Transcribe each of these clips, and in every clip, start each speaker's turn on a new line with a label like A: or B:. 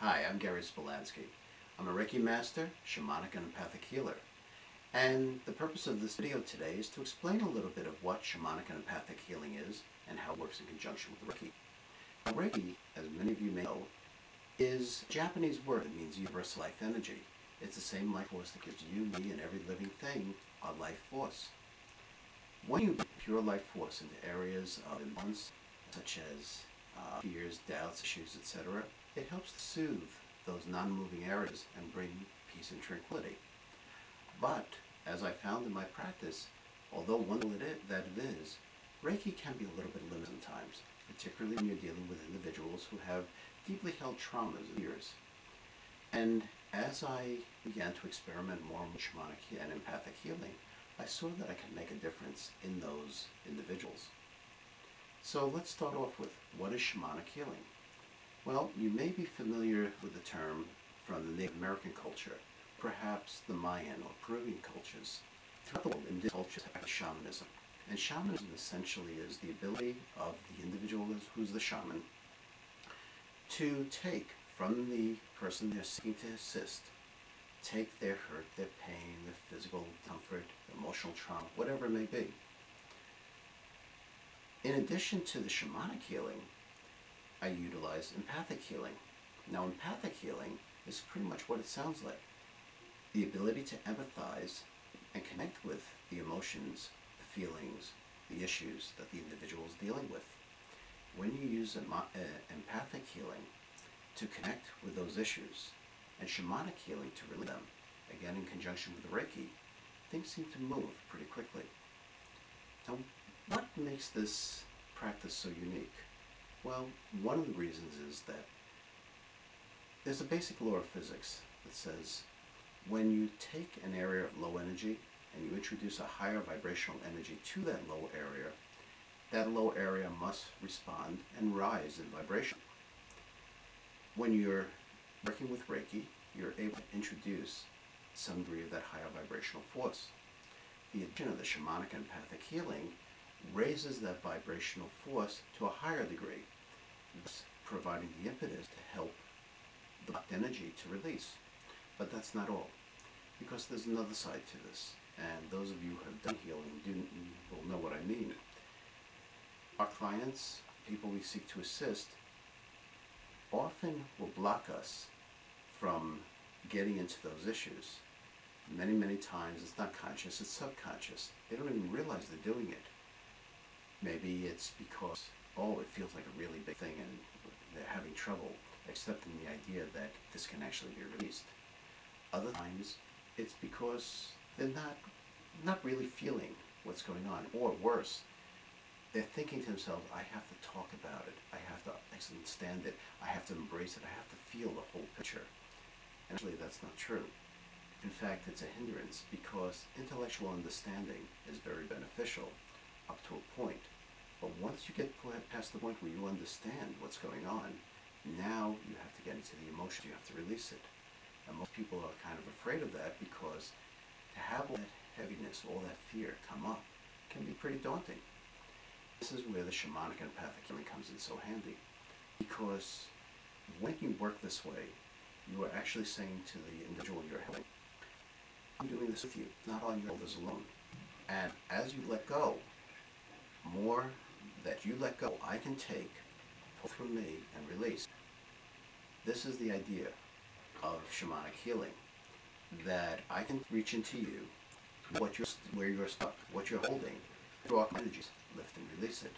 A: Hi, I'm Gary Spolansky. I'm a Reiki Master, Shamanic and Empathic Healer. And the purpose of this video today is to explain a little bit of what Shamanic and Empathic Healing is and how it works in conjunction with Reiki. Now, Reiki, as many of you may know, is a Japanese word that means universal life energy. It's the same life force that gives you, me, and every living thing a life force. When you bring pure life force into areas of imbalance, such as fears, doubts, issues, etc., it helps to soothe those non-moving areas and bring peace and tranquility. But, as I found in my practice, although wonderful that it is, Reiki can be a little bit limited sometimes, particularly when you're dealing with individuals who have deeply held traumas of years. And as I began to experiment more with shamanic and empathic healing, I saw that I could make a difference in those individuals. So let's start off with, what is shamanic healing? Well, you may be familiar with the term from the Native American culture, perhaps the Mayan or Peruvian cultures. Throughout the world, indigenous cultures have shamanism. And shamanism essentially is the ability of the individual who's the shaman to take from the person they're seeking to assist, take their hurt, their pain, their physical discomfort, emotional trauma, whatever it may be. In addition to the shamanic healing, I utilize empathic healing. Now, empathic healing is pretty much what it sounds like. The ability to empathize and connect with the emotions, the feelings, the issues that the individual is dealing with. When you use empathic healing to connect with those issues, and shamanic healing to relieve them, again in conjunction with the Reiki, things seem to move pretty quickly. Now, what makes this practice so unique? Well, one of the reasons is that there's a basic law of physics that says when you take an area of low energy and you introduce a higher vibrational energy to that low area must respond and rise in vibration. When you're working with Reiki, you're able to introduce some degree of that higher vibrational force. The addition of the shamanic and empathic healing raises that vibrational force to a higher degree, thus providing the impetus to help the blocked energy to release. But that's not all, because there's another side to this, and those of you who have done healing will know what I mean. Our clients, people we seek to assist, often will block us from getting into those issues. Many, many times it's not conscious, it's subconscious. They don't even realize they're doing it. Maybe it's because, it feels like a really big thing and they're having trouble accepting the idea that this can actually be released. Other times it's because they're not really feeling what's going on, or worse, they're thinking to themselves, I have to talk about it, I have to understand it, I have to embrace it, I have to feel the whole picture. And actually that's not true. In fact, it's a hindrance, because intellectual understanding is very beneficial up to a point. But once you get past the point where you understand what's going on, now you have to get into the emotion, you have to release it. And most people are kind of afraid of that, because to have all that heaviness, all that fear come up can be pretty daunting. This is where the shamanic and empathic healing comes in so handy, because when you work this way, you are actually saying to the individual you're helping, I'm doing this with you, not on your shoulders alone. And as you let go, more that you let go, I can take, pull through me, and release. This is the idea of shamanic healing, that I can reach into you, where you're stuck, what you're holding, draw energies, lift and release it.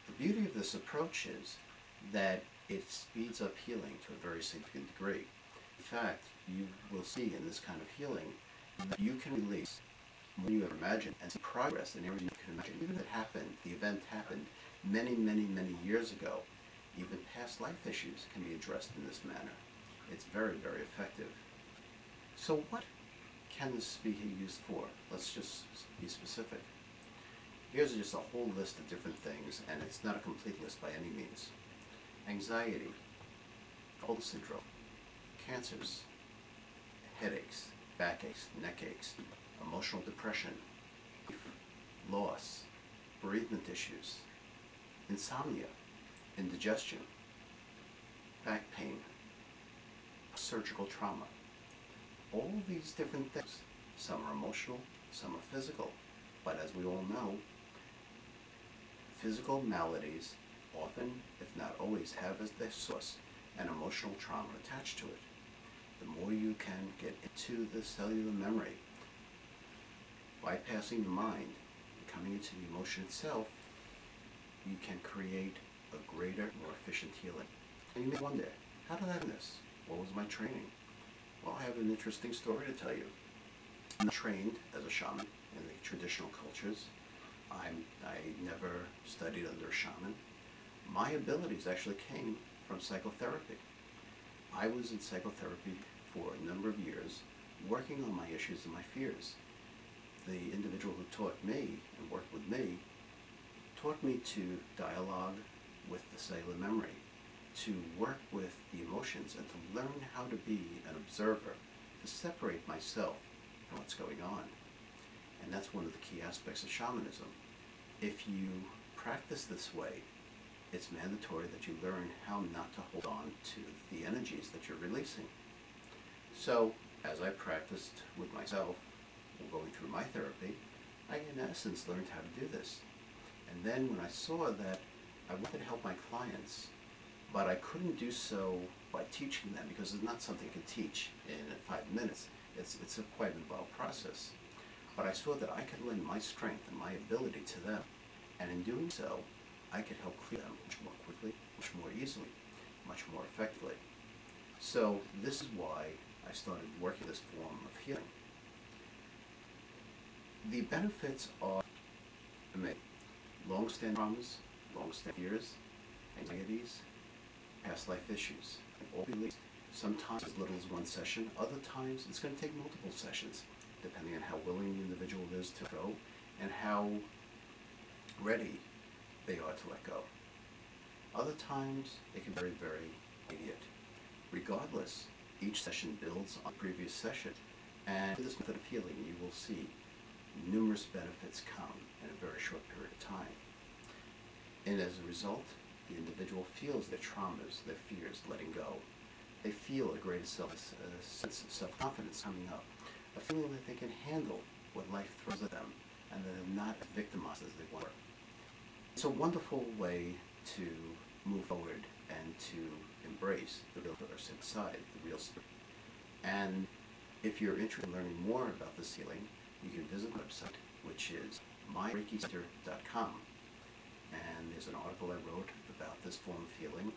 A: The beauty of this approach is that it speeds up healing to a very significant degree. In fact, you will see in this kind of healing that you can release more than you ever imagined, and see progress in areas you can imagine. Even if it happened, the event happened many, many, many years ago, even past life issues can be addressed in this manner. It's very, very effective. So what can this be used for? Let's just be specific. Here's just a whole list of different things, and it's not a complete list by any means. Anxiety, cold syndrome, cancers, headaches, backaches, neck aches, emotional depression, loss, bereavement issues, insomnia, indigestion, back pain, surgical trauma. All these different things. Some are emotional, some are physical. But as we all know, physical maladies often, if not always, have as their source an emotional trauma attached to it. The more you can get into the cellular memory, bypassing the mind, and coming into the emotion itself, you can create a greater, more efficient healing. And you may wonder, how did I do this? What was my training? Well, I have an interesting story to tell you. I'm trained as a shaman in the traditional cultures. I never studied under a shaman. My abilities actually came from psychotherapy. I was in psychotherapy for a number of years, working on my issues and my fears. The individual who taught me and worked with me taught me to dialogue with the cellular memory, to work with the emotions, and to learn how to be an observer, to separate myself from what's going on. And that's one of the key aspects of shamanism. If you practice this way, it's mandatory that you learn how not to hold on to the energies that you're releasing. So, as I practiced with myself, going through my therapy, I in essence learned how to do this. And then when I saw that I wanted to help my clients, but I couldn't do so by teaching them, because it's not something you can teach in 5 minutes. It's a quite involved process. But I saw that I could lend my strength and my ability to them, and in doing so, I could help clear them much more quickly, much more easily, much more effectively. So this is why I started working this form of healing. The benefits are amazing. Long-standing traumas, long-standing fears, anxieties, past life issues, and all beliefs. Sometimes as little as one session, other times it's going to take multiple sessions, depending on how willing the individual is to go and how ready they are to let go. Other times it can be very, very immediate. Regardless, each session builds on the previous session, and with this method of healing you will see numerous benefits come in a very short period of time. And as a result, the individual feels their traumas, their fears letting go. They feel a greater sense of self-confidence coming up, a feeling that they can handle what life throws at them, and that they're not as victimized as they were. It's a wonderful way to move forward and to embrace the real person inside, the real spirit. And if you're interested in learning more about this healing, you can visit the website, which is myreikicenter.com. And there's an article I wrote about this form of healing.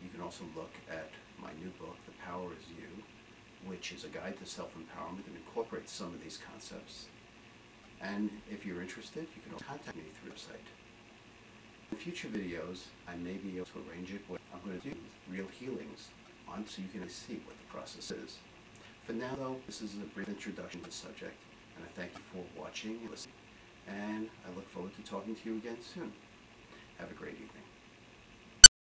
A: You can also look at my new book, The Power Is You, which is a guide to self-empowerment and incorporates some of these concepts. And if you're interested, you can contact me through the site. In future videos, I may be able to arrange it where I'm going to do real healings on, so you can see what the process is. For now, though, this is a brief introduction to the subject, and I thank you for watching and listening. And I look forward to talking to you again soon. Have a great evening.